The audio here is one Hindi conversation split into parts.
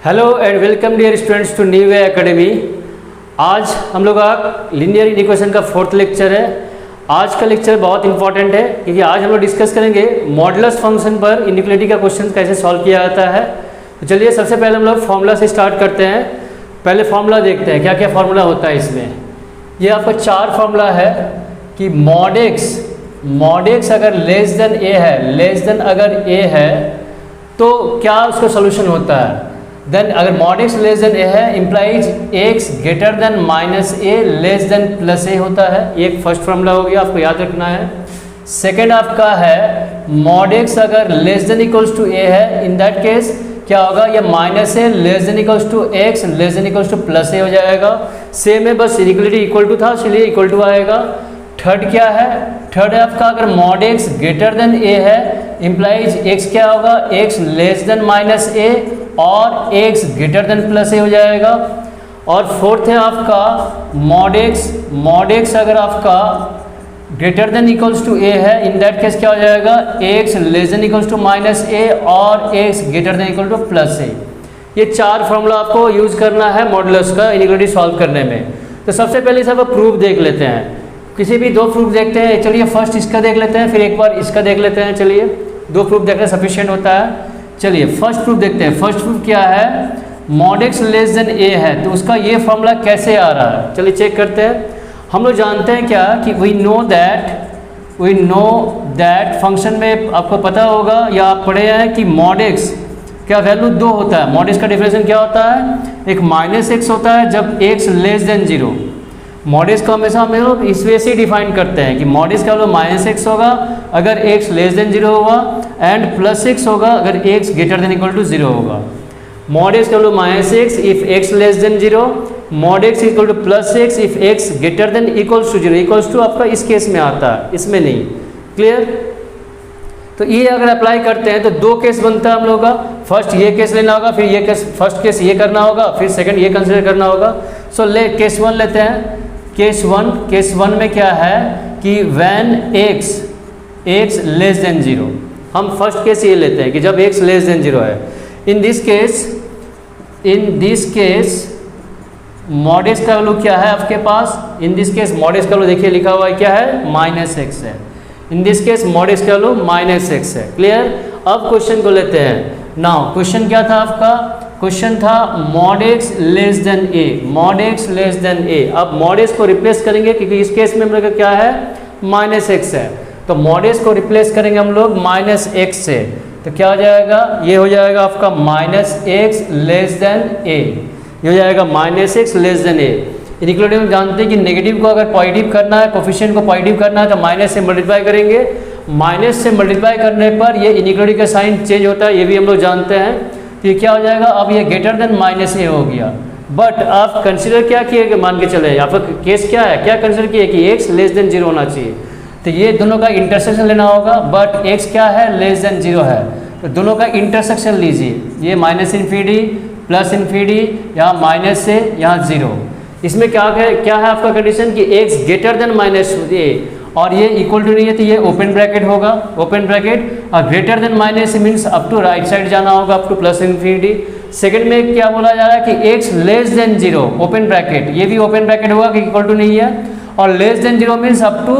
Hello and welcome dear students to New Way Academy. आज हम लोग का लीनियर इक्वेशन का फोर्थ लेक्चर है। आज का लेक्चर बहुत इंपॉर्टेंट है क्योंकि आज हम लोग डिस्कस करेंगे मॉडुलस फंक्शन पर इनइक्वालिटी का क्वेश्चन कैसे सॉल्व किया जाता है। तो चलिए सबसे पहले हम लोग फॉर्मूला से स्टार्ट करते हैं। पहले फॉर्मूला देखते हैं क्या क्या फॉर्मूला होता है इसमें। ये आपका चार फॉर्मूला है कि मॉड एक्स अगर लेस देन ए है, लेस देन अगर ए है तो क्या उसका सोल्यूशन होता है। देन अगर mod x less than a है implies x greater than minus a less than plus a होता है। ये एक फर्स्ट फॉर्मूला हो गया, आपको याद रखना है। सेकेंड आपका है मॉड एक्स अगर less than equals to a है, इन दैट केस क्या होगा, ये minus a less than equals to x less than equals to plus a हो जाएगा। सेम है, बस इक्वलिटी इक्वल टू था इसलिए इक्वल टू आएगा। थर्ड क्या है, थर्ड है आपका अगर mod x greater then a है इम्प्लाइज एक्स क्या होगा, x less then minus a और x greater then plus a हो जाएगा। और फोर्थ है आपका मॉड एक्स अगर आपका greater than equals to a है, इन दैट केस क्या हो जाएगा, x less than equals to minus a और x greater than equal to plus a. ये चार फॉर्मूला आपको यूज करना है मॉडुलस का इनइक्वालिटी सॉल्व करने में। तो सबसे पहले सब प्रूफ देख लेते हैं, किसी भी दो प्रूफ देखते हैं। चलिए फर्स्ट इसका देख लेते हैं, फिर एक बार इसका देख लेते हैं। चलिए दो प्रूफ देखना सफिशिएंट होता है। चलिए फर्स्ट प्रूफ देखते हैं। फर्स्ट प्रूफ क्या है, mod x less than a है तो उसका ये फॉर्मूला कैसे आ रहा है। चलिए चेक करते हैं। हम लोग जानते हैं क्या कि वी नो दैट फंक्शन में आपको पता होगा या आप पढ़े हैं कि मॉड एक्स क्या वैल्यू 2 होता है। मॉड एक्स का डिफरेंशियल क्या होता है, एक माइनस एक्स होता है जब x less than 0। Mod x को हमेशा हम लोग इस वे से डिफाइन करते हैं कि मॉड एक्स का वैल्यू माइनस एक्स होगा अगर एक्स लेस देन 0 होगा एंड प्लस एक्स होगा अगर x greater than equal to 0 होगा। मॉड एक्स का value minus x if x less than 0, mod x equal to plus x if x greater than equals to 0। Equals to आपका इस केस में आता है, इसमें नहीं। क्लियर। तो ये अगर अप्लाई करते हैं तो दो केस बनता है हम लोग का। फर्स्ट ये केस लेना होगा, फिर ये केस, फर्स्ट केस ये करना होगा, फिर सेकंड ये कंसिडर करना होगा। सो केस 1 लेते हैं। केस वन में क्या है कि व्हेन एक्स लेस देन 0, हम फर्स्ट केस ये लेते हैं कि जब एक्स लेस देन 0 है। In this case mod x का वैल्यू क्या है आपके पास, in this case mod x का वैल्यू देखिए लिखा हुआ है क्या है, माइनस एक्स है। In this case mod x का वैल्यू माइनस एक्स है। क्लियर। अब क्वेश्चन को लेते हैं। नाउ क्वेश्चन क्या था आपका, क्वेश्चन था mod x less than A, mod x less than a. अब मॉड एक्स को रिप्लेस करेंगे क्योंकि इस केस में हम लोग क्या है, माइनस एक्स है। तो मॉड एक्स को रिप्लेस करेंगे हम लोग माइनस एक्स से, तो क्या हो जाएगा, ये हो जाएगा आपका माइनस एक्स लेस देन ए। ये हो जाएगा माइनस एक्स लेस देन ए। इनइक्वालिटी में जानते हैं कि नेगेटिव को अगर पॉजिटिव करना है, कोफिशिएंट को पॉजिटिव करना है तो माइनस से मल्टीप्लाई करेंगे। माइनस से मल्टीप्लाई करने पर ये इनइक्वालिटी का साइन चेंज होता है, ये भी हम लोग जानते हैं। तो ये क्या हो जाएगा, अब ये ग्रेटर देन माइनस ए हो गया। बट आप कंसिडर क्या किए, मान के चले आपका केस क्या है, क्या कंसिडर किए कि एक्स लेस देन 0 होना चाहिए। तो ये दोनों का इंटरसेक्शन लेना होगा, बट एक्स क्या है, लेस देन 0 है। तो दोनों का इंटरसेक्शन लीजिए, ये माइनस इन्फिनिटी प्लस इन्फिनिटी, यहाँ माइनस से यहाँ 0। इसमें क्या है आपका कंडीशन कि x greater than minus a और ये इक्वल टू नहीं है तो ये ओपन ब्रैकेट होगा, ओपन ब्रैकेट। और greater than minus means up to right side जाना होगा, up to plus infinity. Second में क्या बोला जा रहा है कि x less than 0 open bracket, ये भी ओपन ब्रैकेट होगा कि इक्वल टू नहीं है। और less than 0 means up to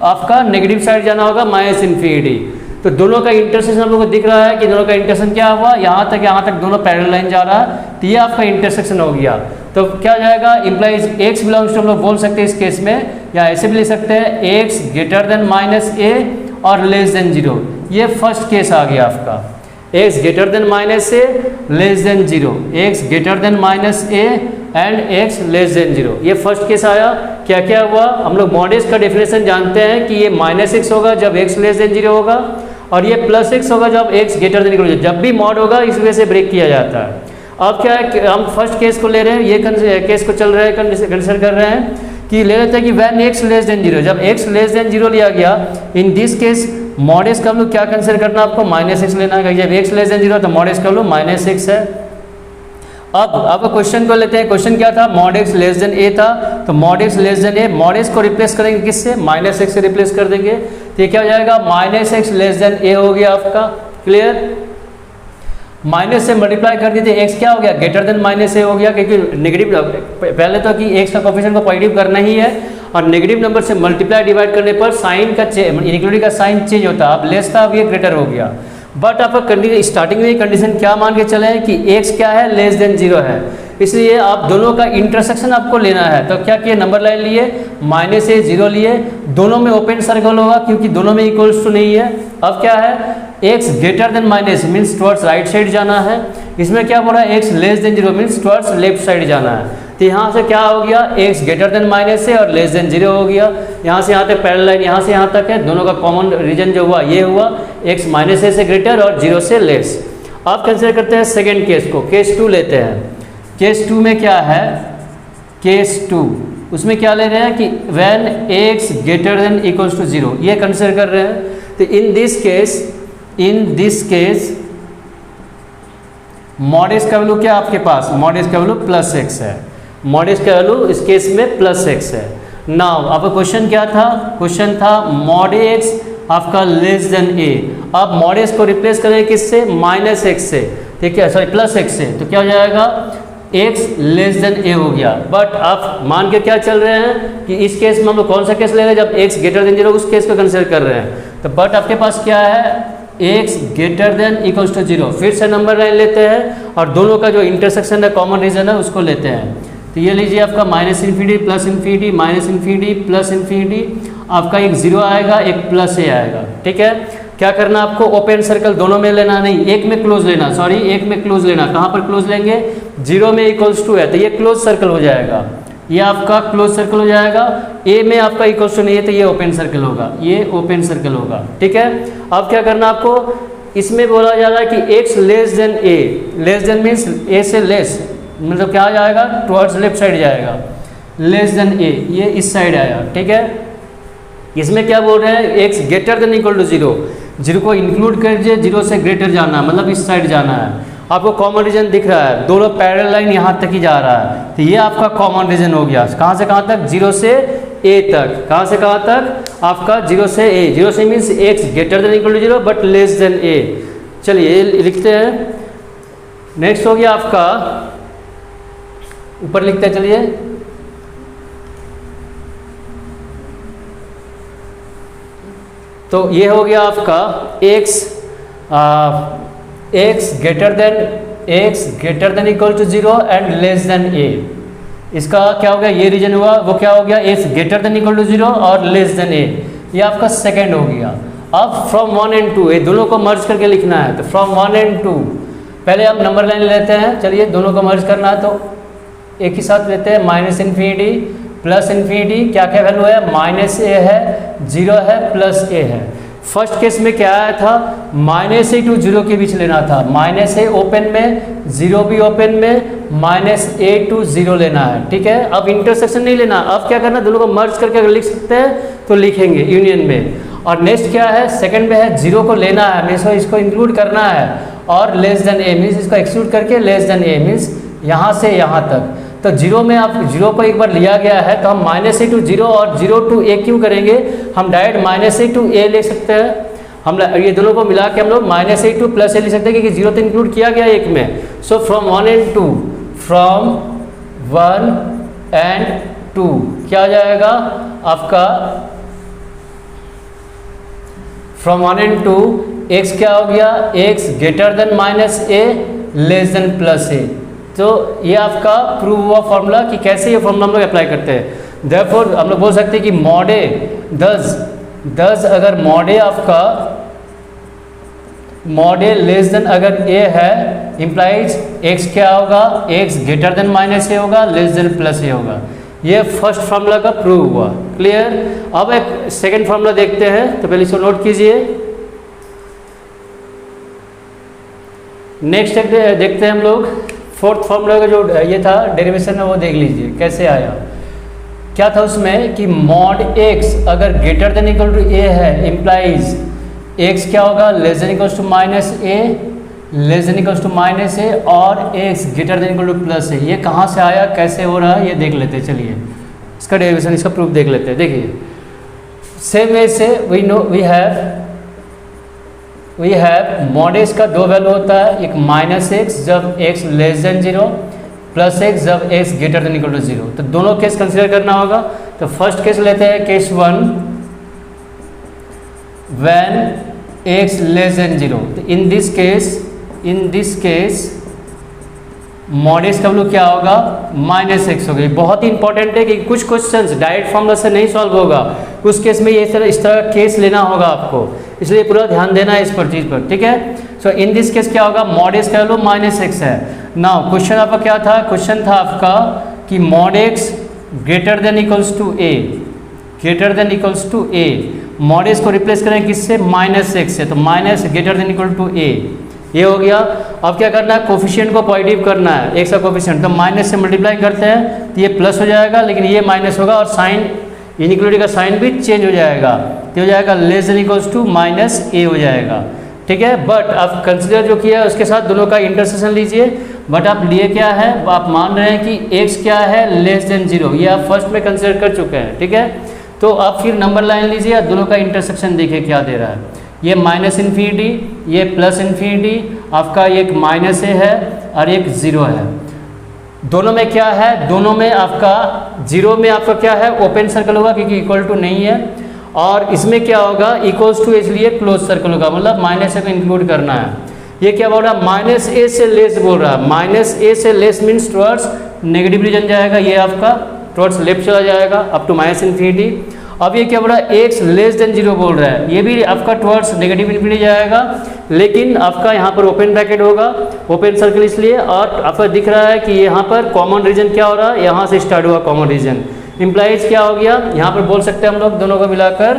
आपका नेगेटिव साइड जाना होगा, माइनस इन्फिनिटी। तो दोनों का इंटरसेक्शन हम लोग को दिख रहा है कि दोनों का इंटरसेक्शन क्या हुआ, यहाँ तक दोनों पैरेलल लाइन जा रहा है, तो ये आपका इंटरसेक्शन हो गया। तो क्या जाएगा, इम्प्लाइज एक्स बिलोंग्स टू, हम लोग बोल सकते हैं इस केस में, या ऐसे भी लिख सकते हैं x greater than minus a और लेस देन 0। ये फर्स्ट केस आ गया आपका, x greater than minus a less than 0, x greater than minus A and x less than 0। ये फर्स्ट केस आया। क्या क्या हुआ, हम लोग मॉड एक्स का डेफिनेशन जानते हैं कि ये माइनस एक्स होगा जब एक्स लेस देन 0 होगा और ये प्लस एक्स होगा जब एक्स ग्रेटर देन 0। जब भी मॉड होगा इस वजह से ब्रेक किया जाता है। अब क्या है, हम फर्स्ट केस को ले रहे हैं, ये केस को चल रहे हैं, कंसिडर कर रहे हैं कि ले लेते हैं कि व्हेन एक्स लेस देन 0, जब एक्स लेस देन 0 लिया गया, इन दिस केस मॉड एक्स का हम लोग क्या कंसिडर करना, आपको माइनस एक्स लेना है। जब एक्स लेस देन 0 तो मॉड एक्स का हम लोग माइनस एक्स है। अब क्वेश्चन को लेते हैं। क्वेश्चन क्या था, मॉड एक्स लेस देन ए था, तो मॉड एक्स लेस देन ए, मॉड एक्स को रिप्लेस करेंगे किससे, माइनस एक्स से रिप्लेस कर देंगे। तो ये क्या हो जाएगा, माइनस एक्स लेस देन ए हो गया आपका। क्लियर। माइनस से मल्टीप्लाई कर दीजिए, एक्स क्या हो गया, ग्रेटर देन माइनस ए हो गया, क्योंकि नेगेटिव पहले तो कि एक्स का कोफिशिएंट को पॉजिटिव करना ही है, और नेगेटिव नंबर से मल्टीप्लाई डिवाइड करने पर साइन का इनइक्वालिटी का साइन चेंज होता है, अब लेस था अब ये ग्रेटर हो गया। बट आपका कंडीशन स्टार्टिंग में कंडीशन क्या मान के चले हैं कि एक्स क्या है, लेस देन 0 है, इसलिए आप दोनों का इंटरसेक्शन आपको लेना है। तो क्या किए, नंबर लाइन लिए, माइनस ए 0 लिए, दोनों में ओपन सर्कल होगा क्योंकि दोनों में इक्वल्स टू नहीं है। अब क्या है, x greater than minus means towards right side जाना है, इसमें क्या बोला, x less than 0 means towards left side जाना है। तो यहाँ से क्या हो गया, एक्स ग्रेटर देन माइनस है और लेस देन 0 हो गया, यहाँ से यहाँ तक पैरेलल लाइन यहाँ से यहाँ तक है, दोनों का कॉमन रीजन जो हुआ ये हुआ, एक्स माइनस ए से ग्रेटर और 0 से लेस। अब कंसिडर करते हैं सेकेंड केस को, केस 2 लेते हैं। केस 2 में क्या है, केस 2 उसमें क्या ले रहे हैं कि when x greater than equals to 0, ये कंसिडर कर रहे हैं। तो इन दिस केस मॉड का वैल्यू क्या आपके पास, मॉड का वैल्यू प्लस एक्स है, मॉड का वैल्यू इस केस में प्लस एक्स है। नाउ आपका क्वेश्चन क्या था, क्वेश्चन था मॉड एक्स आपका लेस देन ए। अब मॉड एक्स को रिप्लेस करें किससे, माइनस एक्स से, ठीक है, सॉरी प्लस एक्स से, तो क्या हो जाएगा, एक्स लेस देन ए हो गया। बट आप मान के क्या चल रहे हैं कि इस केस में हम लोग कौन सा केस ले रहे हैं, जब एक्स ग्रेटर देन 0 उस केस को कंसिडर कर रहे हैं। तो बट आपके पास क्या है, x greater than equals to 0, फिर से नंबर लाइन लेते हैं और दोनों का जो इंटरसेक्शन है कॉमन रीजन है उसको लेते हैं। तो ये लीजिए आपका minus infinity plus infinity, minus infinity plus infinity, आपका एक 0 आएगा एक प्लस ए आएगा, ठीक है। क्या करना आपको, ओपन सर्कल दोनों में लेना नहीं, एक में क्लोज लेना, सॉरी एक में क्लोज लेना। कहाँ पर क्लोज लेंगे, 0 में इक्वल्स टू है तो ये क्लोज सर्कल हो जाएगा, ये आपका क्लोज सर्कल हो जाएगा। ए में आपका इक्वल्स टू नहीं है तो ये ओपन सर्कल होगा, ये ओपन सर्कल होगा, ठीक है। अब क्या करना आपको, इसमें बोला जा रहा है कि एक्स लेस देन ए, लेस देन मीन्स ए से लेस, मतलब क्या जाएगा, टुवर्ड्स लेफ्ट साइड जाएगा, लेस देन ए, ये इस साइड आया, ठीक है। इसमें क्या बोल रहे हैं, x greater than equal to 0, 0 को इंक्लूड कर दीजिए, 0 से ग्रेटर जाना है, मतलब इस साइड जाना है। आपको कॉमन रीजन दिख रहा है, दोनों पैरेलल लाइन यहाँ तक ही जा रहा है, तो ये आपका कॉमन रीजन हो गया। कहाँ से कहाँ तक, 0 से ए तक, कहाँ से कहाँ तक, आपका 0 से ए, 0 से means x greater than equal to 0 but less than a. चलिए लिखते हैं, नेक्स्ट हो गया आपका, ऊपर लिखते हैं, चलिए तो ये हो गया आपका x greater than equal to 0 and less than a. इसका क्या हो गया, ये रीजन हुआ, वो क्या हो गया, x greater than equal to 0 और लेस देन ए, ये आपका सेकंड हो गया। अब फ्रॉम 1 and 2 ये दोनों को मर्ज करके लिखना है, तो फ्रॉम 1 and 2 पहले आप नंबर लाइन लेते हैं, चलिए दोनों को मर्ज करना है तो एक ही साथ लेते हैं, माइनस इन्फिनिटी प्लस इन्फिनिटी, क्या क्या वैल्यू है, माइनस ए है, 0 है, प्लस ए है। फर्स्ट केस में क्या आया था, माइनस ए टू 0 के बीच लेना था, माइनस ए ओपन में 0 भी ओपन में, माइनस ए टू 0 लेना है, ठीक है। अब इंटरसेक्शन नहीं लेना, अब क्या करना, दोनों को मर्ज करके अगर लिख सकते हैं तो लिखेंगे यूनियन में। और नेक्स्ट क्या है, सेकंड में है 0 को लेना है मीन्स इसको इंक्लूड करना है, और लेस देन ए मीन्स इसको एक्सक्लूड करके लेस देन ए मीन्स यहाँ से यहाँ तक। तो 0 में आप 0 को एक बार लिया गया है तो हम माइनस ए टू 0 और 0 टू ए क्यों करेंगे, हम डायरेक्ट माइनस ए टू ए ले सकते हैं। हम ये दोनों को मिला के हम लोग माइनस ए टू प्लस ए ले सकते हैं क्योंकि 0 तो इंक्लूड किया गया एक में। So from 1 and 2, from 1 and 2 क्या आ जाएगा आपका, फ्रॉम 1 and 2 एक्स क्या हो गया, x greater than minus a less than plus ए। तो ये आपका प्रूव हुआ फॉर्मूला कि कैसे ये फॉर्मूला हम लोग अप्लाई करते हैं। देयरफॉर हम लोग बोल सकते हैं कि मॉड ए दस अगर मॉड ए आपका मॉड ए लेस देन अगर ए है, इंप्लाइज एक्स क्या होगा, एक्स ग्रेटर देन माइनस ए होगा, लेस देन प्लस ए होगा। ये फर्स्ट फार्मूला का प्रूव हुआ, क्लियर। अब एक सेकंड फार्मूला देखते हैं, तो पहले इसको नोट कीजिए। नेक्स्ट देखते हैं हम लोग फोर्थ फार्मूला का जो ये था डेरिवेशन है वो देख लीजिए कैसे आया। क्या था उसमें कि मॉड एक्स अगर greater than equal to a है, इंप्लाइज एक्स क्या होगा, less than equal to minus a, less than equal to minus a, और x greater than equal to plus a. ये कहाँ से आया, कैसे हो रहा है, ये देख लेते हैं। चलिए इसका डेरिवेशन, इसका प्रूफ देख लेते हैं। देखिए सेम वे से we have we have mod x का दो वैल्यू होता है, एक -x जब x less than 0 plus x जब x greater than equal to 0। तो दोनों केस कंसीडर करना होगा। तो फर्स्ट केस लेते हैं, case 1 when x less than 0। तो in this case mod x का वैल्यू क्या होगा, -x होगा। बहुत ही इंपॉर्टेंट है कि कुछ क्वेश्चंस डायरेक्ट फॉर्मूला से नहीं सॉल्व होगा, उस केस में ये इस तरह केस लेना होगा आपको, इसलिए पूरा ध्यान देना है इस पर चीज़ पर, ठीक है। सो इन दिस केस क्या होगा, मॉड एक्स का वैल्यू -x है। नाउ क्वेश्चन आपका क्या था, क्वेश्चन था आपका कि mod x greater than equals to a, greater than equals to a। Mod x को रिप्लेस करें किससे, -x से, तो minus greater than equal to a, ये हो गया। अब क्या करना है, कोफिशिएंट को पॉजिटिव करना है, एक सा कोफिशिएंट, तो माइनस से मल्टीप्लाई करते हैं तो ये प्लस हो जाएगा, लेकिन ये माइनस होगा और साइन इनइक्वालिटी का साइन भी चेंज हो जाएगा, तो हो जाएगा less than equals to -a हो जाएगा, ठीक है। बट आप कंसिडर जो किया है उसके साथ दोनों का इंटरसेक्शन लीजिए। बट आप लिए क्या है, आप मान रहे हैं कि x क्या है, लेस देन 0, ये आप फर्स्ट में कंसिडर कर चुके हैं, ठीक है। तो आप फिर नंबर लाइन लीजिए, दोनों का इंटरसेक्शन देखिए क्या दे रहा है, ये -∞, ये +∞, आपका एक -a है और एक 0 है। दोनों में क्या है, दोनों में आपका 0 में आपका क्या है, ओपन सर्कल होगा क्योंकि इक्वल टू नहीं है, और इसमें क्या होगा, इक्वल्स टू इसलिए क्लोज सर्कल होगा, मतलब माइनस को इंक्लूड करना है। ये क्या बोल रहा है, -a से लेस बोल रहा है, -a से less means towards negative reason जाएगा, ये आपका टुवर्ड्स लेफ्ट चला जाएगा अप टू -∞। अब ये क्या बोल रहा है, x लेस देन 0 बोल रहा है, ये भी आपका टुवर्ड्स नेगेटिव इन्फिनिटी जाएगा, लेकिन आपका यहाँ पर ओपन ब्रैकेट होगा, ओपन सर्कल इसलिए, और आपका दिख रहा है कि यहाँ पर कॉमन रीजन क्या हो रहा है, यहाँ से स्टार्ट हुआ कॉमन रीजन, इम्प्लाइज क्या हो गया, यहाँ पर बोल सकते हैं हम लोग दोनों को मिलाकर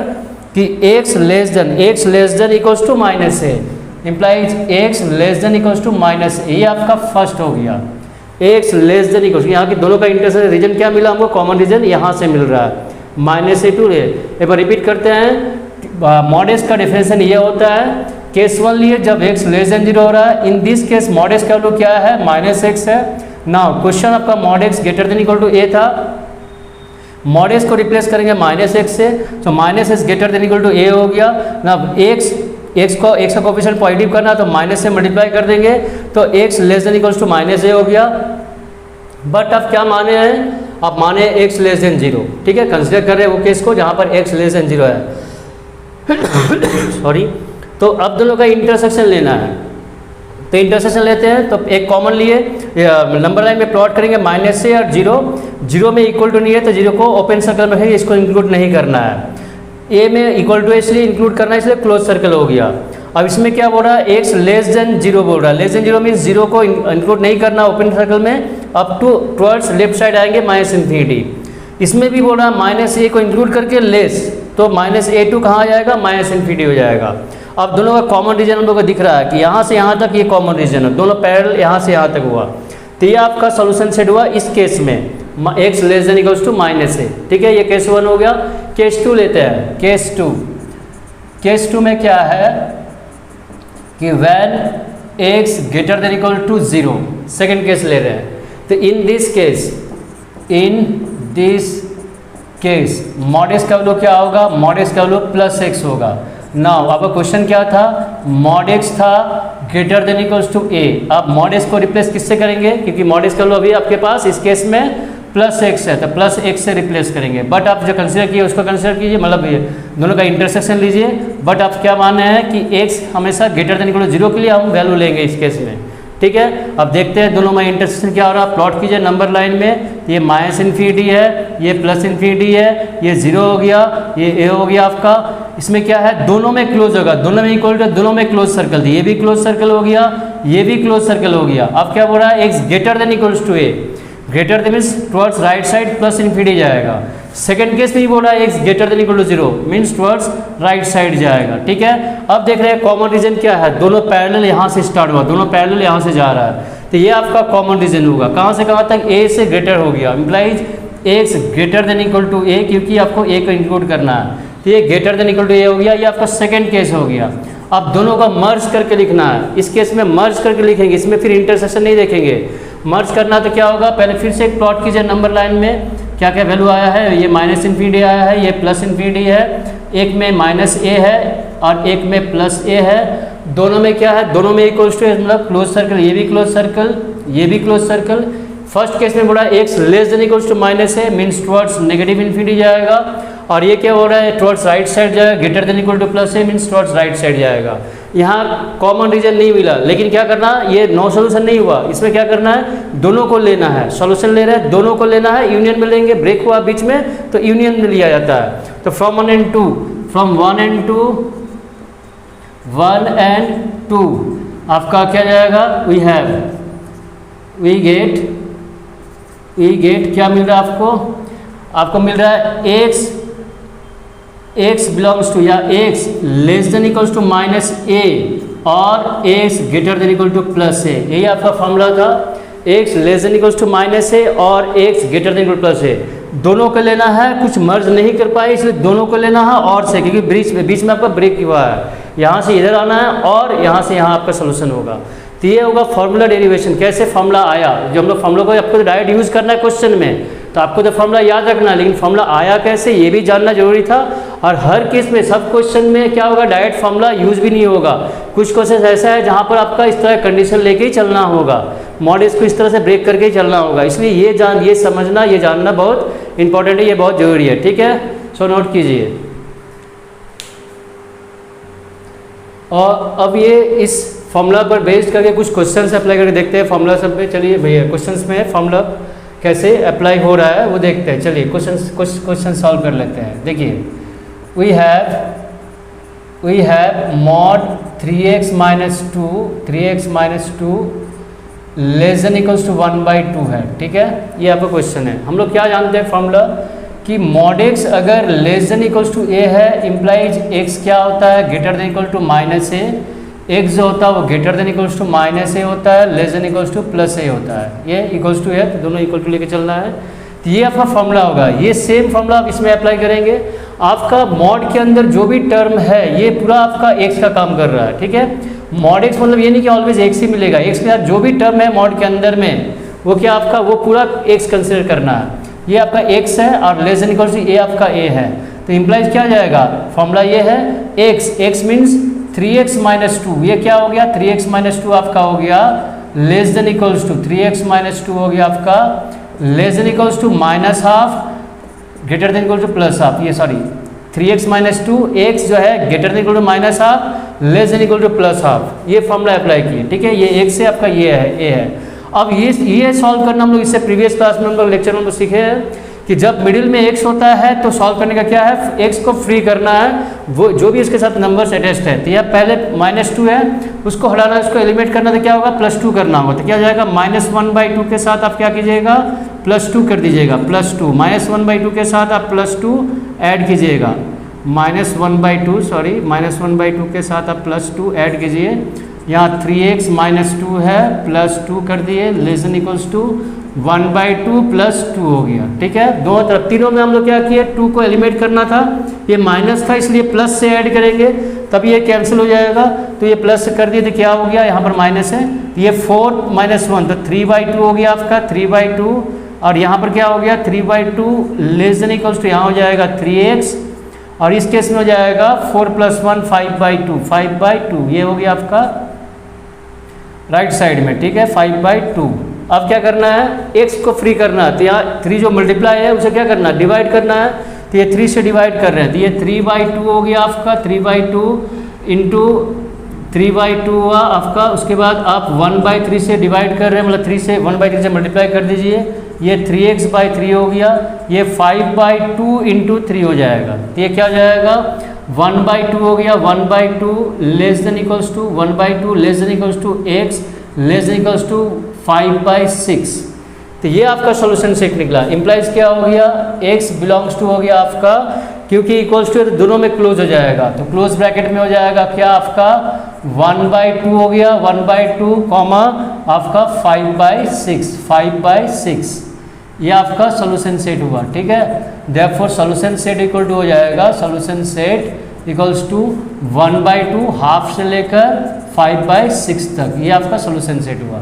कि x less than equals to -a, implies x less than equals to -a, ये आपका फर्स्ट हो गया। x लेस देन इक्वल्स, यहाँ की दोनों का इंटरसेक्शन रीजन क्या मिला हमको, कॉमन रीजन यहाँ से मिल रहा है, -a to a। एक बार रिपीट करते हैं, मॉड एक्स का डिफरेंशिएशन ये होता है, केस 1 लिए जब x लेस देन 0 हो रहा है, in this case mod x का वैल्यू क्या है, -x है। नाउ क्वेश्चन आपका mod x greater than equal to a था, मॉड एक्स को रिप्लेस करेंगे -x से, तो -x greater than equal to a हो गया। नाउ x का कोफिशिएंट पॉजिटिव करना तो माइनस से मल्टीप्लाई कर देंगे, तो x less than equals to -a हो गया। बट आप क्या माने हैं, आप माने x लेस देन 0, ठीक है, कंसिडर कर रहे हैं वो केस को जहाँ पर x लेस देन 0 है सॉरी। तो अब दोनों का इंटरसेक्शन लेना है, तो इंटरसेक्शन लेते हैं, तो एक कॉमन लिए नंबर लाइन में प्लॉट करेंगे, -a और 0 में इक्वल टू नहीं है तो 0 को ओपन सर्कल में रखेंगे, इसको इंक्लूड नहीं करना है। a में इक्वल टू इसलिए इंक्लूड करना है, इसलिए क्लोज सर्कल हो गया। अब इसमें क्या बोल रहा है, x लेस देन 0 बोल रहा है, लेस देन 0 मीन्स 0 को इंक्लूड नहीं करना ओपन सर्कल में, up to towards left side आएंगे -∞। इसमें भी बोल रहा है -a को इंक्लूड करके लेस, तो -a2 कहाँ आ जाएगा, -∞ हो जाएगा। अब दोनों का कॉमन रीजन हम लोग को दिख रहा है कि यहाँ से यहाँ तक ये कॉमन रीजन है, दोनों पैरेलल यहाँ से यहाँ तक हुआ, तो ये आपका सोल्यूशन सेट हुआ इस केस में, x less than equals to -a, ठीक है। ये केस 1 हो गया। केस 2 लेते हैं, केस 2 में क्या है कि when x greater than equal to 0, second case ले रहे हैं, तो in this case mod x का वैल्यू क्या होगा, मॉड एक्स का वैल्यू +x होगा। नाउ आपका क्वेश्चन क्या था, मॉड एक्स था greater than equals to a, आप मॉड एक्स को रिप्लेस किससे करेंगे, क्योंकि मॉड एक्स का वैल्यू अभी आपके पास इस केस में +x है, तो +x से रिप्लेस करेंगे। बट आप जो कंसिडर किए उसको कंसिडर कीजिए, मतलब ये दोनों का इंटरसेक्शन लीजिए। बट आप क्या मान रहे हैं कि x हमेशा ग्रेटर देन इक्वल टू 0 के लिए हम वैल्यू लेंगे इस केस में, ठीक है। अब देखते हैं दोनों में इंटरसेक्शन क्या हो रहा है, प्लॉट कीजिए नंबर लाइन में, ये -∞ है, ये +∞ है, ये 0 हो गया, ये a हो गया आपका। इसमें क्या है, दोनों में क्लोज होगा, दोनों में इक्वल टू, दोनों में क्लोज सर्कल, ये भी क्लोज सर्कल हो गया, ये भी क्लोज सर्कल हो गया। अब क्या बोल रहा है, x greater than equals to a, greater than means towards right side +∞ जाएगा। सेकंड केस में भी बोल रहा है x greater than equal to 0 means towards right side जाएगा, ठीक है। अब देख रहे हैं कॉमन रीजन क्या है, दोनों पैरेलल यहाँ से स्टार्ट हुआ, दोनों पैरेलल यहाँ से जा रहा है, तो ये आपका कॉमन रीजन होगा। कहाँ से कहाँ तक, a से ग्रेटर हो गया, implies x greater than equal to a, क्योंकि आपको a को इंक्लूड करना है, तो ये greater than equal to a हो गया, ये आपका सेकेंड केस हो गया। अब दोनों का मर्ज करके लिखना है, इस केस में मर्ज करके लिखेंगे, इसमें फिर इंटरसेक्शन नहीं देखेंगे। मर्ज करना तो क्या होगा, पहले फिर से एक प्लॉट कीजिए नंबर लाइन में, क्या क्या वैल्यू आया है, ये -∞ आया है, ये +∞ है, एक में -a है और एक में +a है। दोनों में क्या है, दोनों में इक्वल्स टू मतलब क्लोज सर्कल, ये भी क्लोज सर्कल, ये भी क्लोज सर्कल। फर्स्ट केस में बोला x less than equals to minus है, मीन्स टुवर्ड्स नेगेटिव इन्फिनिटी जाएगा, और ये क्या हो रहा है, टुवर्ड्स राइट साइड जाएगा, greater than equal to plus है, मीन्स टुवर्ड्स राइट साइड जाएगा। यहाँ कॉमन रीजन नहीं मिला, लेकिन क्या करना, ये नो सोल्यूशन नहीं हुआ, इसमें क्या करना है, दोनों को लेना है, सॉल्यूशन ले रहे हैं, दोनों को लेना है, यूनियन में लेंगे, ब्रेक हुआ बीच में तो यूनियन में लिया जाता है। तो from 1 and 2, from 1 and 2, 1 and 2 आपका क्या जाएगा, वी गेट क्या मिल रहा है आपको, आपको मिल रहा है x बिलोंग्स टू या x less than equals to minus a और x greater than equal to plus a, यही आपका फॉर्मूला था। x less than equals to minus a और x greater than equal plus a, दोनों को लेना है, कुछ मर्ज नहीं कर पाए इसलिए दोनों को लेना है और से, क्योंकि बीच में आपका ब्रेक हुआ है, यहाँ से इधर आना है और यहाँ से यहाँ आपका सोल्यूशन होगा। तो ये होगा फॉर्मूला डेरिवेशन। कैसे फॉर्मूला आया, जो हम लोग फॉर्मूला को आपको तो डायरेक्ट यूज़ करना है क्वेश्चन में, तो आपको तो फॉर्मूला याद रखना है, लेकिन फॉर्मूला आया कैसे ये भी जानना जरूरी था। और हर केस में सब क्वेश्चन में क्या होगा, डायरेक्ट फॉर्मूला यूज़ भी नहीं होगा। कुछ क्वेश्चन ऐसा है जहाँ पर आपका इस तरह कंडीशन लेके ही चलना होगा, मॉडल्स को इस तरह से ब्रेक करके ही चलना होगा। इसलिए ये समझना, ये जानना बहुत इंपॉर्टेंट है, ये बहुत जरूरी है, ठीक है। सो नोट कीजिए। और अब ये इस फॉर्मूला पर बेस्ड करके कुछ क्वेश्चंस अप्लाई करके देखते हैं फॉर्मूला सब पे। चलिए भैया क्वेश्चंस में फॉर्मूला कैसे अप्लाई हो रहा है वो देखते हैं। चलिए क्वेश्चन सॉल्व कर लेते हैं। देखिए we have mod 3x minus 2 less than equals to 1/2 है, ठीक है। ये आपका क्वेश्चन है। हम लोग क्या जानते हैं फॉर्मूला कि मॉड x अगर less than equals to a है, इम्प्लाइज x क्या होता है, greater than equal to minus a, x जो होता है वो greater than equals to minus a होता है, less than equals to plus a होता है। ये इक्वल्स टू है तो दोनों इक्वल टू लेके चलना है। तो ये आपका फॉर्मूला होगा। ये सेम फॉर्मूला आप इसमें अप्लाई करेंगे। आपका मॉड के अंदर जो भी टर्म है ये पूरा आपका x का काम कर रहा है, ठीक है। मॉड x मतलब ये नहीं कि ऑलवेज x ही मिलेगा, x के साथ जो भी टर्म है मॉड के अंदर में वो क्या आपका वो पूरा x कंसिडर करना है। ये आपका x है और less than equals to a आपका a है, तो इम्प्लाइज क्या जाएगा, फॉर्मूला ये है x मीन्स 3x माइनस 2। ये क्या हो गया, 3x माइनस 2 आपका हो गया less than equals to 3x minus 2 हो गया आपका less than equals to minus half greater than equal to plus half. ये सॉरी 3x माइनस 2 x जो है greater than equal to minus half less than equal to plus half. ये फॉर्मूला अप्लाई किए, ठीक है। ये x से आपका ये है a है। अब ये सॉल्व करना हम लोग इससे प्रीवियस क्लास में हम लोग लेक्चर में हम लोग सीखे हैं कि जब मिडिल में x होता है तो सॉल्व करने का क्या है, x को फ्री करना है, वो जो भी इसके साथ नंबर्स अटैच्ड है। तो यह पहले -2 है, उसको हटाना, उसको एलिमिनेट करना, तो क्या होगा +2 करना होगा। तो क्या जाएगा -1/2 के साथ आप क्या कीजिएगा +2 कर दीजिएगा, +2 -1/2 के साथ आप +2 ऐड कीजिएगा, -1/2 के साथ आप +2 ऐड कीजिए। यहाँ 3x माइनस 2 है +2 कर दिए लेस देन इक्वल्स टू 1/2 +2 हो गया, ठीक है। दोनों तरफ तीनों में हम लोग क्या किए, 2 को एलिमिनेट करना था, ये माइनस था इसलिए प्लस से ऐड करेंगे तब ये कैंसिल हो जाएगा। तो ये प्लस कर दिए तो क्या हो गया, यहाँ पर माइनस है, तो ये 4 - 1 तो 3/2 हो गया आपका 3/2, और यहाँ पर क्या हो गया 3/2 लेस देन इक्वल्स टू यहाँ हो जाएगा 3x, और इस केस में हो जाएगा 4 + 1 5/2 ये हो गया आपका राइट साइड में, ठीक है 5/2। अब क्या करना है, x को फ्री करना है, तो यहाँ 3 जो मल्टीप्लाई है उसे क्या करना है, डिवाइड करना है। तो ये 3 से डिवाइड कर रहे हैं, तो ये 3/2 हो गया आपका 3/2 इंटू 3/2 हुआ आपका। उसके बाद आप 1/3 से डिवाइड कर रहे हैं, मतलब 3 से 1/3 से मल्टीप्लाई कर दीजिए, ये 3x/3 हो गया, ये 5/2 इंटू 3 हो जाएगा। तो ये क्या हो जाएगा 1/2 हो गया, 1/2 less than equals to 1/2 less than equals to x less than equals to 5/6। तो ये आपका सॉल्यूशन सेट निकला। इम्प्लाइज क्या हो गया, x बिलोंग्स टू हो गया आपका, क्योंकि इक्वल्स टू तो दोनों में क्लोज हो जाएगा, तो क्लोज ब्रैकेट में हो जाएगा क्या आपका 1/2 हो गया 1/2 कॉमा आपका 5/6 ये आपका सॉल्यूशन सेट हुआ, ठीक है। Therefore solution set equal to हो जाएगा, solution set equals to 1/2 half से लेकर 5/6 तक, ये आपका सॉल्यूशन सेट हुआ।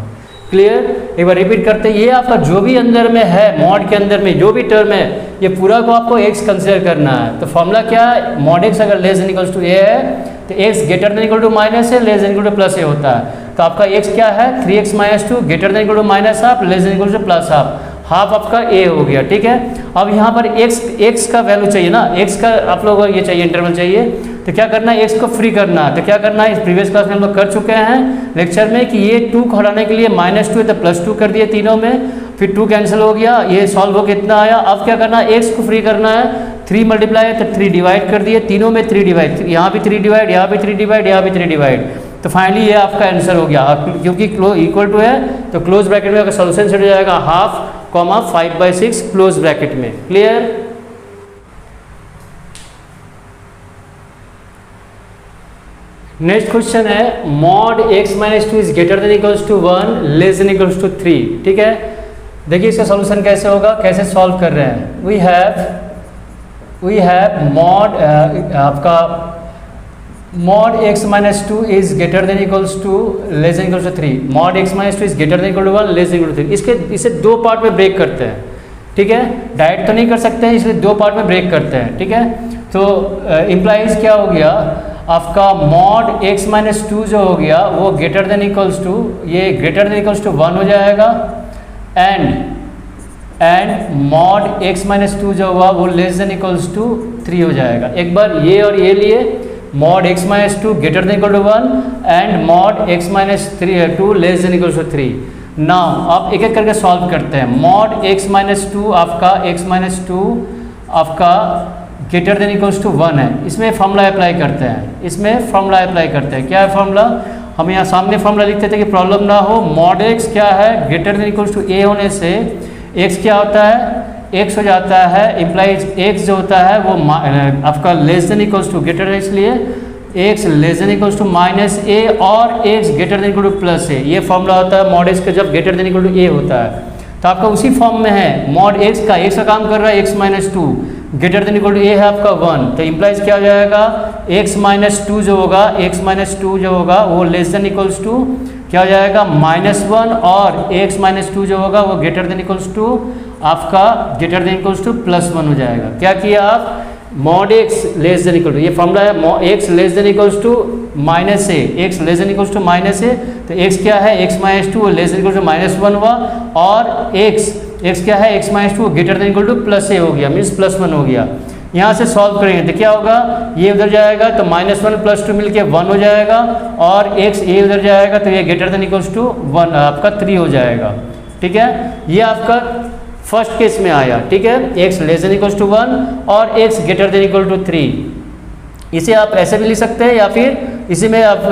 क्लियर, एक बार रिपीट करते हैं, ये आपका जो भी अंदर में है मॉड के अंदर में जो भी टर्म है ये पूरा को आपको x कंसिडर करना है। तो फॉर्मूला क्या है, मॉड x अगर less than equals to a है तो x greater than equal to minus a less than equal to plus a होता है। तो आपका x क्या है 3x minus 2 greater than equal to minus half less than equal to plus half आपका a हो गया। ठीक है, अब यहाँ पर x का वैल्यू चाहिए ना, x का आप लोगों को ये चाहिए इंटरवल चाहिए, तो क्या करना है x को फ्री करना है। तो क्या करना है, इस प्रीवियस क्लास में हम लोग कर चुके हैं लेक्चर में कि ये 2 को हटाने के लिए -2 है तो +2 कर दिए तीनों में, फिर 2 कैंसिल हो गया, ये सॉल्व हो कितना आया। अब क्या करना है, x को फ्री करना है, 3 मल्टीप्लाई है तो 3 डिवाइड कर दिए, तीनों में 3 डिवाइड, यहाँ भी 3 डिवाइड, यहाँ भी 3 डिवाइड, यहाँ भी 3 डिवाइड। तो फाइनली ये आपका आंसर हो गया, क्योंकि इक्वल टू है तो क्लोज ब्रैकेट में अगर सोल्यूशन सेट हो जाएगा 1/2, 5/6 क्लोज ब्रैकेट में। क्लियर। नेक्स्ट क्वेश्चन है mod x minus 2 is greater than equals to 1 less than equals to 3। ठीक है, देखिए इसका सॉल्यूशन कैसे होगा, कैसे सॉल्व कर रहे हैं। वी हैव मॉड आपका mod x minus 2 is greater than equals to less than equals to 3, mod x minus 2 is greater than equal to 1 less than equal to 3। इसे 2 पार्ट में ब्रेक करते हैं। ठीक है, डायरेक्ट तो नहीं कर सकते हैं, इसलिए 2 पार्ट में ब्रेक करते हैं। ठीक है, तो इम्प्लाइज क्या हो गया आपका मॉड x माइनस 2 जो हो गया वो ग्रेटर देन इक्वल्स टू, ये ग्रेटर देन इक्वल्स टू 1 हो जाएगा, एंड मॉड x माइनस 2 जो हुआ वो लेस देन इक्वल्स टू 3 हो जाएगा। एक बार ये और ये लिए, mod x minus 2 greater than equal to 1 and mod x minus 2 less than equals to 3। Now आप एक एक करके सॉल्व करते हैं। मॉड x माइनस 2 आपका x माइनस 2 आपका ग्रेटर देन इक्वल्स टू 1 है, इसमें फॉर्मूला अप्लाई करते हैं, इसमें फॉर्मूला अप्लाई करते हैं। क्या है फॉर्मूला, हम यहाँ सामने फॉर्मूला लिखते थे कि प्रॉब्लम ना हो। मॉड x क्या है greater than equals to a होने से x क्या होता है, x हो जाता है, इम्प्लाइज x जो होता है वो आपका less than equals to greater है, इसलिए x less than equals to minus a और x greater than equal to plus a। ये फॉर्मूला होता है मॉड x का जब greater than equal to a होता है। तो आपका उसी फॉर्म में है, मॉड x का काम कर रहा है x minus 2 greater than equal to a है आपका 1, तो इम्प्लाइज क्या हो जाएगा x माइनस 2 जो होगा, x माइनस 2 जो होगा वो लेस देन इक्वल्स टू क्या हो जाएगा -1, और x माइनस 2 जो होगा वो ग्रेटर देन इक्वल्स टू आपका ग्रेटर देन इक्वल्स टू +1 हो जाएगा। क्या किया आप, mod x less than equal to, ये फॉर्मूला है x less than equals to minus a, x less than equals to minus a, तो x क्या है x minus 2 less than equal to -1 हुआ, और x क्या है x minus 2 greater than equal to +a हो गया, मीन्स +1 हो गया। यहाँ से सॉल्व करेंगे तो क्या होगा, ये उधर जाएगा तो -1 + 2 मिलके 1 हो जाएगा, और x ये उधर जाएगा तो ये ग्रेटर देन इक्वल्स टू 1 आपका 3 हो जाएगा। ठीक है, ये आपका फर्स्ट केस में आया। ठीक है, x less than equals to 1 और x greater than equal to 3। इसे आप ऐसे भी लिख सकते हैं, या फिर इसी में आप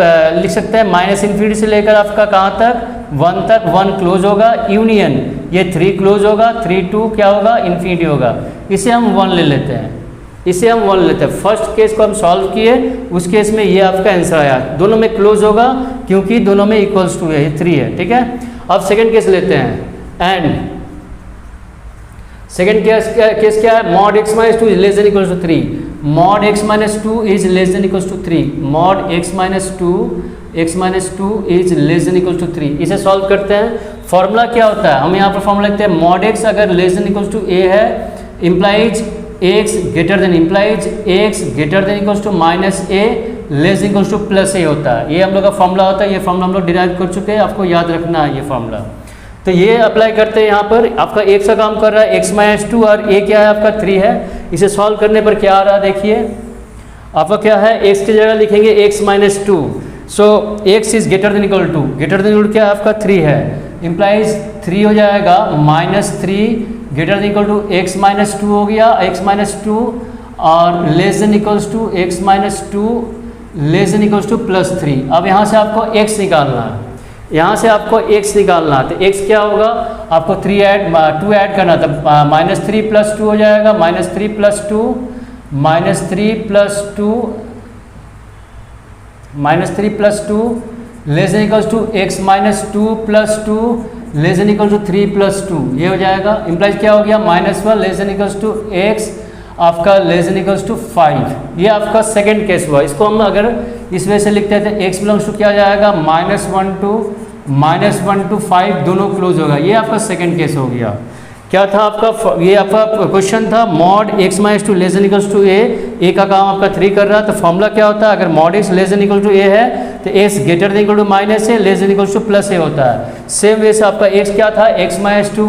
लिख सकते हैं -∞ से लेकर आपका कहाँ तक 1 तक, 1 क्लोज होगा, यूनियन ये 3 क्लोज होगा, 3 2 क्या होगा इन्फिनिटी होगा। इसे हम 1 ले लेते हैं, इसे हम 1 लेते हैं। फर्स्ट केस को हम सॉल्व किए, उस केस में ये आपका आंसर आया, दोनों में क्लोज होगा क्योंकि दोनों में इक्वल्स टू है, ये 3 है। ठीक है, अब सेकेंड केस लेते हैं, एंड सेकेंड केस क्या है, mod x minus 2 is less than equals to 3, mod x minus 2 is less than equals to 3, mod x minus 2 is less than equals to 3। इसे सॉल्व करते हैं। फॉर्मूला क्या होता है, हम यहाँ पर फॉर्मूला लिखते हैं, मॉड x अगर less than equals to a है, implies x greater than equals to -a less than equals to +a होता है। ये हम लोग का फॉर्मूला होता है, ये फॉर्मूला हम लोग डिराइव कर चुके हैं, आपको याद रखना है ये फॉर्मूला। तो ये अप्लाई करते हैं यहाँ पर, आपका x का काम कर रहा है x माइनस 2 और a क्या है आपका 3 है। इसे सॉल्व करने पर क्या आ रहा है देखिए, आपका क्या है, x की जगह लिखेंगे x minus 2, so x is greater than equal to, greater than equal क्या है आपका 3 है, इम्प्लाइज 3 हो जाएगा, -3 greater than equal to x minus 2 हो गया, x माइनस 2 और less than equals to x minus 2 less than equals to +3। अब यहाँ से आपको x निकालना है, यहाँ से आपको x निकालना है, तो x क्या होगा, आपको 2 ऐड करना था, -3 + 2 हो जाएगा, -3 + 2 less than equals to x minus 2 + 2 less than equal to 3 + 2, ये हो जाएगा। इम्प्लाइज क्या हो गया, -1 less than equals to x आपका लेस देन इक्वल्स टू 5। ये आपका सेकेंड केस हुआ। इसको हम अगर इस वजह से लिखते हैं तो x बिलोंग्स टू क्या जाएगा, -1 to 5 दोनों क्लोज होगा। ये आपका सेकेंड केस हो गया। क्या था आपका, ये आपका क्वेश्चन था mod x minus two less than equals to a का काम आपका 3 कर रहा है, तो फॉर्मूला क्या होता है, अगर mod x less than equal to a है तो x greater than equal to minus a less than equals to plus a होता है। सेम वे से आपका x क्या था, x माइनस टू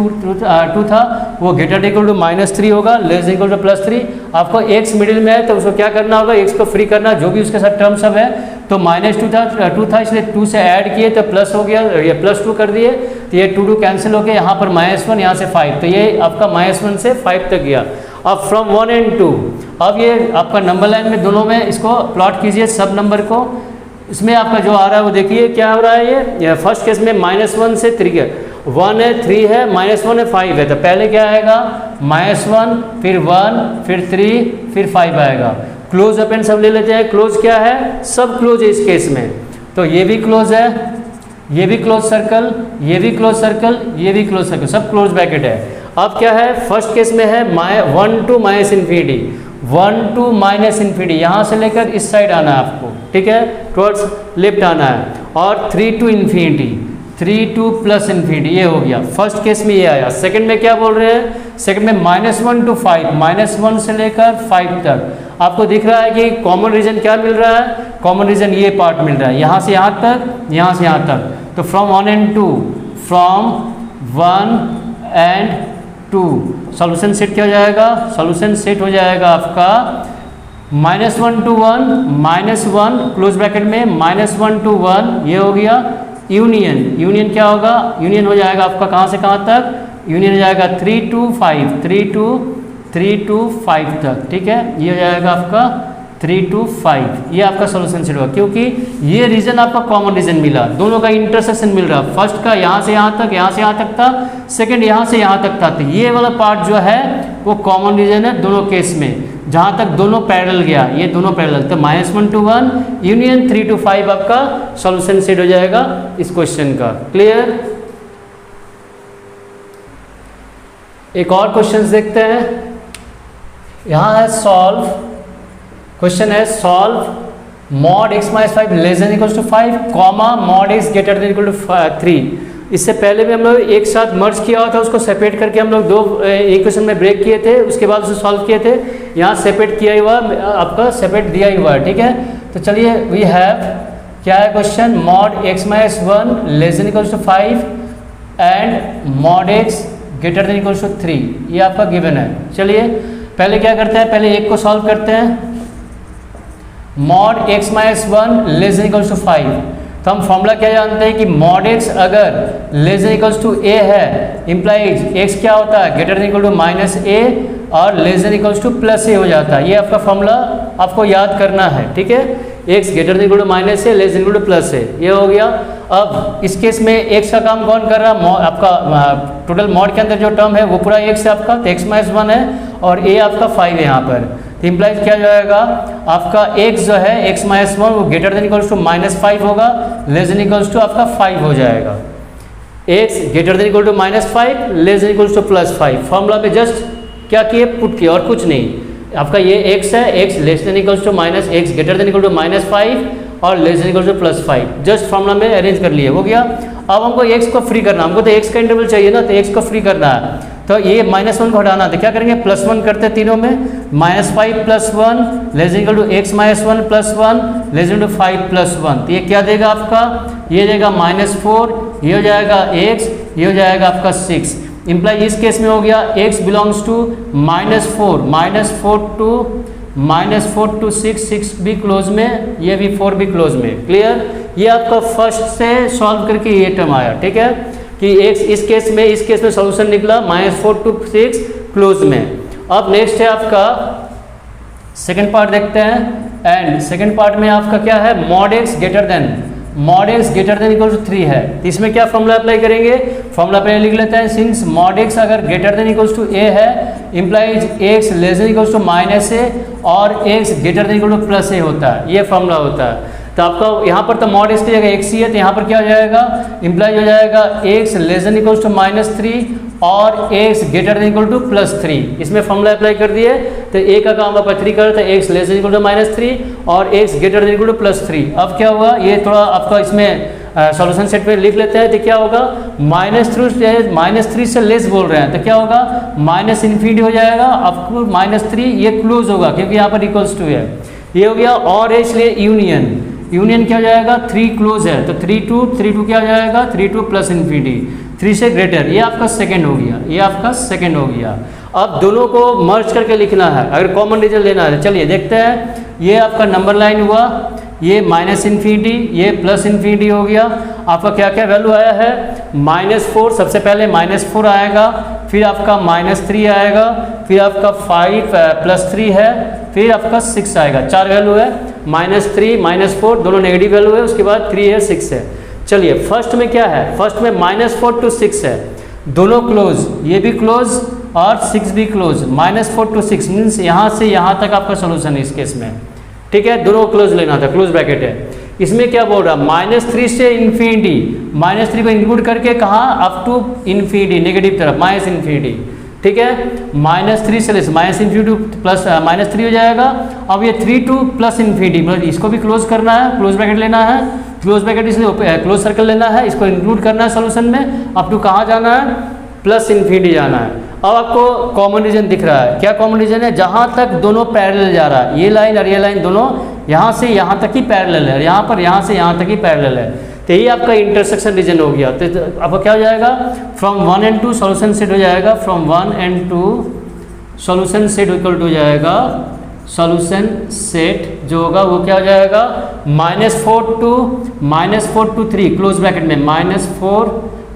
था, वो greater than equal to minus 3 होगा, less than equal to plus 3। आपको x मिडिल में है तो उसको क्या करना होगा, x को फ्री करना, जो भी उसके साथ टर्म सब है, तो -2 था इसलिए 2 से ऐड किए तो प्लस हो गया, ये +2 कर दिए तो ये 2 कैंसिल हो गया, यहाँ पर -1 यहाँ से 5, तो ये आपका -1 से 5 तक गया। अब फ्रॉम 1 and 2, अब ये आपका नंबर लाइन में दोनों में इसको प्लॉट कीजिए सब नंबर को। इसमें आपका जो आ रहा है वो देखिए क्या हो रहा है, ये फर्स्ट केस में -1 से 3 है, 1 है 3 है -1 है 5 है, तो पहले क्या आएगा -1 फिर 1 फिर 3 फिर 5 आएगा। क्लोज अपेंड सब ले लेते हैं, क्लोज क्या है, सब क्लोज है इस केस में, तो ये भी क्लोज है, ये भी क्लोज सर्कल, ये भी क्लोज सर्कल, ये भी क्लोज सर्कल, सब क्लोज ब्रैकेट है। अब क्या है, फर्स्ट केस में है 1 to minus infinity, 1 to minus infinity, यहाँ से लेकर इस साइड आना है आपको, ठीक है, टुवर्ड्स लेफ्ट आना है, और 3 to infinity, 3 to plus infinity, ये हो गया। फर्स्ट केस में ये आया। सेकंड में क्या बोल रहे हैं, सेकंड में -1 to 5, -1 से लेकर 5 तक आपको दिख रहा है कि कॉमन रीजन क्या मिल रहा है, कॉमन रीजन ये पार्ट मिल रहा है, यहाँ से यहाँ तक, यहाँ से यहाँ तक, तो from 1 and 2, from 1 and 2 solution set क्या हो जाएगा, सॉल्यूशन सेट हो जाएगा आपका -1 to 1, -1 क्लोज ब्रैकेट में, -1 to 1, ये हो गया यूनियन। यूनियन क्या होगा, यूनियन हो जाएगा आपका कहाँ से कहाँ तक, यूनियन हो जाएगा 3 to 5, 3 to 5 तक, ठीक है, ये हो जाएगा आपका 3 to 5, ये आपका सॉल्यूशन सेट होगा, क्योंकि ये रीजन आपका कॉमन रीजन मिला, दोनों का इंटरसेक्शन मिल रहा, फर्स्ट का यहाँ से यहाँ तक, यहाँ से यहाँ तक था, सेकंड यहाँ से यहाँ तक था, तो ये वाला पार्ट जो है वो कॉमन रीजन है दोनों केस में, जहाँ तक दोनों पैरेलल गया, ये दोनों पैरेलल, तो -1 to 1 यूनियन 3 to 5 आपका सॉल्यूशन सेट हो जाएगा इस क्वेश्चन का। क्लियर। एक और क्वेश्चन देखते हैं, यहाँ है सॉल्व, क्वेश्चन है solve mod x minus 5 less than equal to 5 comma mod x greater than equal to 3। इससे पहले भी हम लोग एक साथ मर्ज किया हुआ था, उसको सेपरेट करके हम लोग दो इक्वेशन में ब्रेक किए थे, उसके बाद उसे सॉल्व किए थे। यहाँ सेपरेट किया हुआ आपका सेपरेट दिया हुआ है, ठीक है। तो चलिए वी हैव क्या है question, mod x minus 1 less than equal to 5 and mod x greater than equal to 3, ये आपका गिवन है। चलिए पहले क्या करते हैं, पहले एक को सॉल्व करते हैं। Mod x minus 1 less than equal to 5, तो हम फॉर्मूला क्या जानते हैं कि मॉड x अगर less than equal to a है, इम्प्लाइज x क्या होता है, greater than equal to minus a और less than equal to plus a हो जाता है। ये आपका फॉर्मूला आपको याद करना है, ठीक है। x greater than equal to minus a less than equal to plus a, ये हो गया। अब इस केस में x का काम कौन कर रहा है, आपका टोटल मॉड के अंदर जो टर्म है वो पूरा x है आपका, तो x माइनस 1 है और a आपका 5 है यहाँ पर, तो इम्प्लाइज क्या जाएगा आपका x जो है x माइनस 1 वो ग्रेटर देन इक्वल्स टू -5 होगा, लेस देन इक्वल्स टू आपका 5 हो जाएगा। x greater than equal to -5 less than equals to +5, formula में जस्ट क्या किए, पुट किए और कुछ नहीं। आपका ये x है, x less than equals to x greater than equal to -5 और less than equal to +5, just formula में अरेंज कर लिए, हो गया। अब हमको x को फ्री करना, हमको तो x का इंटरवल चाहिए ना, तो x को फ्री करना है, तो ये -1 को हटाना, तो क्या करेंगे +1 करते हैं तीनों में, -5 + 1 less than equal to x minus 1 + 1 less than to 5 + 1, तो ये क्या देगा आपका, ये देगा -4, ये हो जाएगा x, ये हो जाएगा आपका 6। इम्प्लाई इस केस में हो गया x बिलोंग्स टू -4 to 6 भी क्लोज में, ये भी 4 भी क्लोज में। क्लियर। ये आपका फर्स्ट से सॉल्व करके ये टर्म आया, ठीक है, कि x इस केस में सॉल्यूशन निकला -4 to 6 क्लोज में। अब नेक्स्ट है आपका सेकंड पार्ट देखते हैं, एंड सेकंड पार्ट में आपका क्या है, mod x greater than equal to 3 है, तो इसमें क्या फॉर्मूला अप्लाई करेंगे, फॉर्मूला पहले लिख लेते हैं। सिंस मॉड x अगर greater than equal to a है, implies x less than equal to -a और x greater than equal to +a होता है, ये फॉर्मूला होता है। तो आपका यहाँ पर तो मॉड x की जगह x ही है, तो यहाँ पर क्या हो जाएगा, इम्प्लाइज हो जाएगा x less than equal to -3 और x greater than equal to +3, इसमें फॉर्मूला अप्लाई कर दिए, तो a का काम आपका 3 करता है, x less than equal to -3 और x greater than equal to +3। अब क्या हुआ, ये थोड़ा आपका इसमें सॉल्यूशन सेट पे लिख लेते हैं तो क्या होगा, -3 से लेस बोल रहे हैं तो क्या होगा, माइनस इन्फिनिटी हो जाएगा, अप टू -3 ये क्लोज होगा क्योंकि यहाँ पर इक्वल्स टू है, ये हो गया। और है इसलिए यूनियन क्या हो जाएगा, 3 क्लोज है तो 3 2 क्या हो जाएगा, 3 2 प्लस इन्फिनिटी 3 से ग्रेटर, ये आपका सेकंड हो गया, ये आपका सेकंड हो गया। अब दोनों को मर्ज करके लिखना है, अगर कॉमन रिजल्ट लेना है चलिए देखते हैं। ये आपका नंबर लाइन हुआ, ये माइनस इन्फिनिटी, ये प्लस इन्फिनिटी हो गया। आपका क्या क्या वैल्यू आया है, -4, सबसे पहले -4 आएगा, फिर आपका -3 आएगा, फिर आपका 5 + 3 है, फिर आपका 6 आएगा। 4 वैल्यू है, -3 -4 दोनों नेगेटिव वैल्यू है, उसके बाद 3 है 6 है। चलिए फर्स्ट में क्या है, फर्स्ट में -4 to 6 है, दोनों क्लोज, ये भी क्लोज और 6 भी क्लोज। -4 to 6 मीन्स यहाँ से यहाँ तक आपका सोल्यूशन है इस केस में, ठीक है, दोनों क्लोज लेना था, क्लोज ब्रैकेट है। इसमें क्या बोल रहा है, -3 से इन्फिनिटी, -3 को इंक्लूड करके कहाँ, अप टू इन्फिनिटी, नेगेटिव तरफ माइनस इन्फिनिटी, ठीक है। -3 से लेस -इन्फिनिटी प्लस -3 हो जाएगा। अब ये 3 2 प्लस इन्फिनिटी, मतलब इसको भी क्लोज करना है, क्लोज ब्रैकेट लेना है, क्लोज ब्रैकेट इसलिए क्लोज सर्कल लेना है, इसको इंक्लूड करना है सोल्यूशन में, अप टू कहाँ जाना है, प्लस इन्फिनिटी जाना है। अब आपको कॉमन रीजन दिख रहा है, क्या कॉमन रीजन है, जहाँ तक दोनों पैरेलल जा रहा है, ये लाइन और ये लाइन दोनों यहाँ से यहाँ तक ही पैरेलल है, यहाँ पर यहाँ से यहाँ तक ही पैरेलल है, तो ये आपका इंटरसेक्शन रीजन हो गया। तो आपका क्या हो जाएगा, फ्रॉम 1 and 2 सॉल्यूशन सेट हो जाएगा, from 1 and 2 solution set equal to हो जाएगा, सॉल्यूशन सेट जो होगा वो क्या हो जाएगा, -4 to 3 क्लोज ब्रैकेट में, -4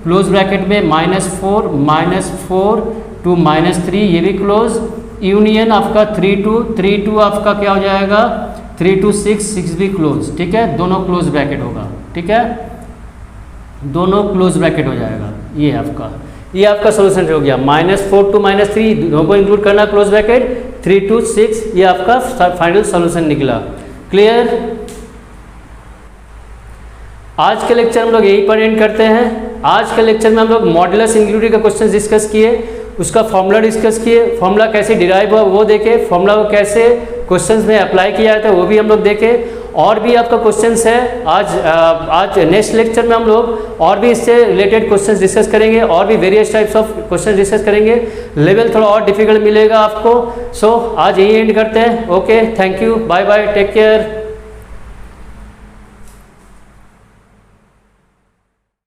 क्लोज ब्रैकेट में, -4 to -3 ये भी क्लोज, यूनियन आपका 3 2 आपका क्या हो जाएगा, 3 to 6 भी क्लोज, ठीक है, दोनों क्लोज ब्रैकेट होगा, ठीक है, दोनों क्लोज ब्रैकेट हो जाएगा। ये आपका सोल्यूशन हो गया, -4 to -3 दोनों को इंक्लूड करना क्लोज ब्रैकेट, 3 to 6 ये आपका फाइनल सोल्यूशन निकला। क्लियर। आज के लेक्चर हम लोग यही पर एंड करते हैं। आज के लेक्चर में हम लोग मॉड्यूलस सिंगुलरिटी का क्वेश्चन डिस्कस किए, उसका फॉर्मूला डिस्कस किए, फॉर्मूला कैसे डिराइव हुआ वो देखे, फॉर्मूला को कैसे क्वेश्चंस में अप्लाई किया जाता है वो भी हम लोग देखे। और भी आपका क्वेश्चंस है, आज नेक्स्ट लेक्चर में हम लोग और भी इससे रिलेटेड क्वेश्चंस डिस्कस करेंगे, और भी various types of question discuss करेंगे, लेवल थोड़ा और डिफिकल्ट मिलेगा आपको। सो आज यही एंड करते हैं। Okay, thank you, bye bye, take care.